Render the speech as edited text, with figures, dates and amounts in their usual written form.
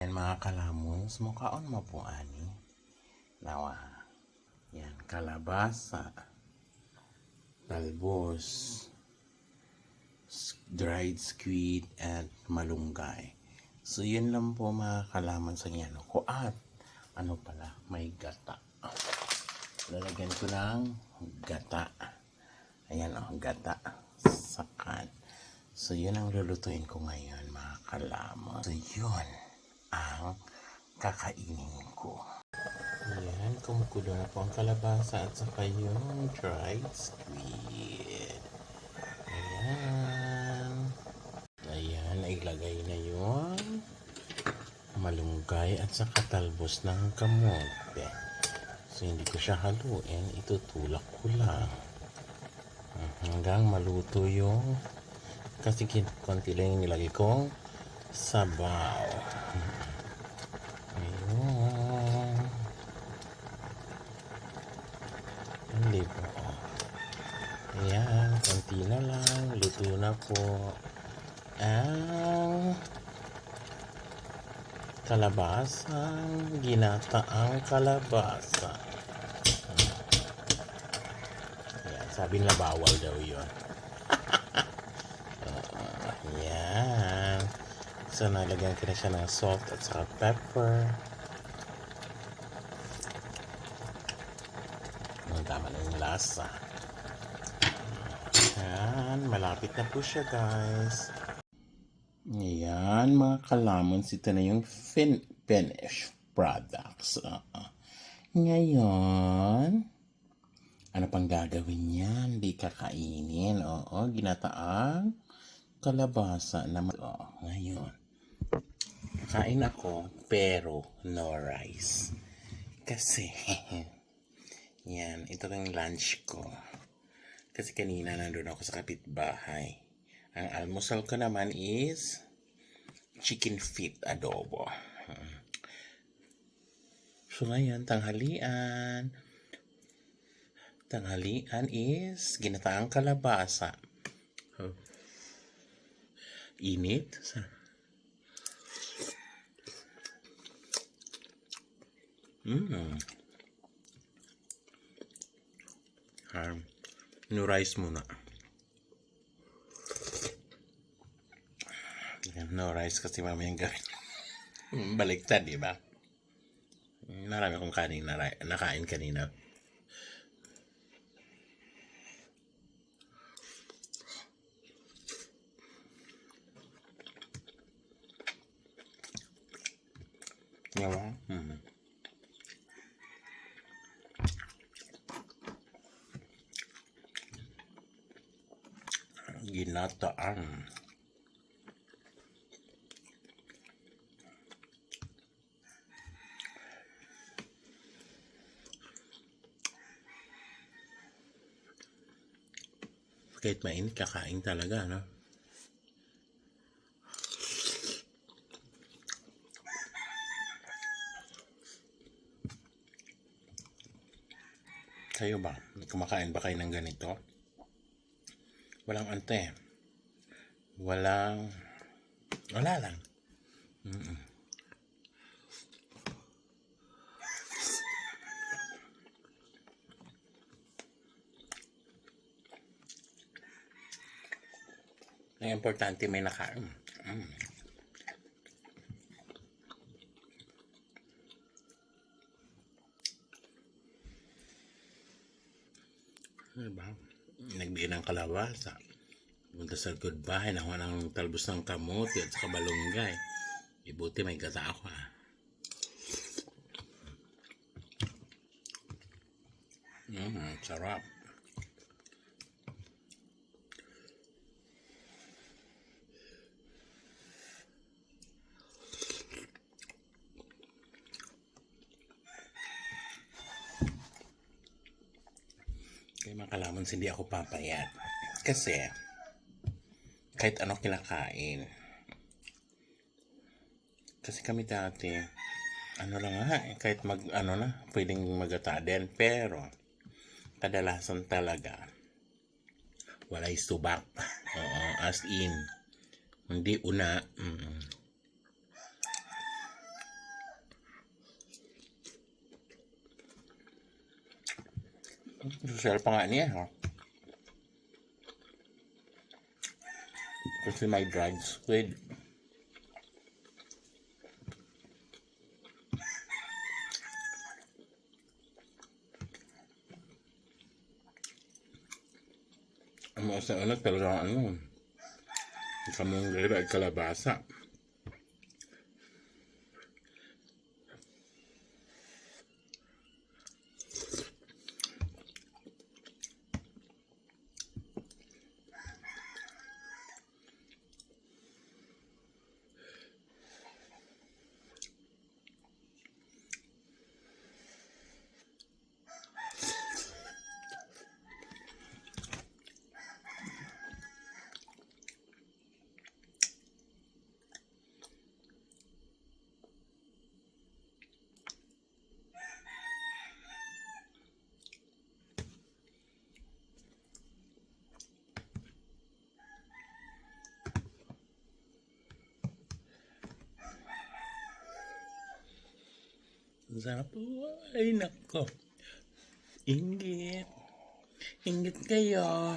Yan mga kalamons, mukhaon mo po ani. Nawa. Yan, kalabasa, talbos, dried squid, at malunggay. So, yun lang po mga kalamons sa yan. At ano pala, may gata. Lalagyan ko ng gata. Ayan gata. Sakan. So, yun ang lulutuin ko ngayon mga kalamons. So, yun ang kakainin ko. Ayan, kumukulo na po ang kalabasa at saka yung dried squid. Ayan. Ayan, nailagay na yung malunggay at saka talbos ng kamote. So, hindi ko siya haluin. Itutulak ko lang. Hanggang maluto yung kasi konti lang yung nilagay kong sabaw. Ayun. Hindi po. Ayan, konti na lang. Luto na po ang kalabasang ginataang kalabasa. Ayan, sabi nila bawal daw yun. Ayan. So, nalagyan ko na siya ng salt at saka pepper. Tama na yung lasa. Ayan, malapit na po siya guys. Ayan mga kalamons, ito na yung finished products. Ngayon, ano pang gagawin yan? Di kakainin. Oo, ginataang kalabasa na ngayon. Kain ako, pero no rice. Kasi, yan, ito yung lunch ko. Kasi kanina nandun ako sa kapitbahay. Ang almusal ko naman is chicken feet adobo. So ngayon, tanghalian. Tanghalian is ginataang kalabasa. Init. No rice muna. No rice kasi mamayang gawin. Baliktad, di ba? Marami akong kanin na nakain kanina. Diba? Ginataan. Kahit mainit, kakain talaga, no? Kayo ba? Kumakain ba kayo ng ganito? Walang ante. Wala lang. Ang importante may nakain. Diba? Nagbigay ng kalabasa. Punta sa goodbye, nakuha ng talbos ng kamote at saka balunggay. Ibuti may gata ako sarap. Kaya mga kalamons, hindi ako papayat. Kasi, kahit ano kinakain. Kasi kami dati, ano lang kahit pwedeng magata din. Pero, kadalasan talaga, walay subak. Oo, as in, hindi una. Social pa nga niya, ha? Kasi may dried squid. Ang mga sa una talagang ano, kamong lira at kalabasa. Ang sarap po. Ay, nako. Inggit. Inggit kayo.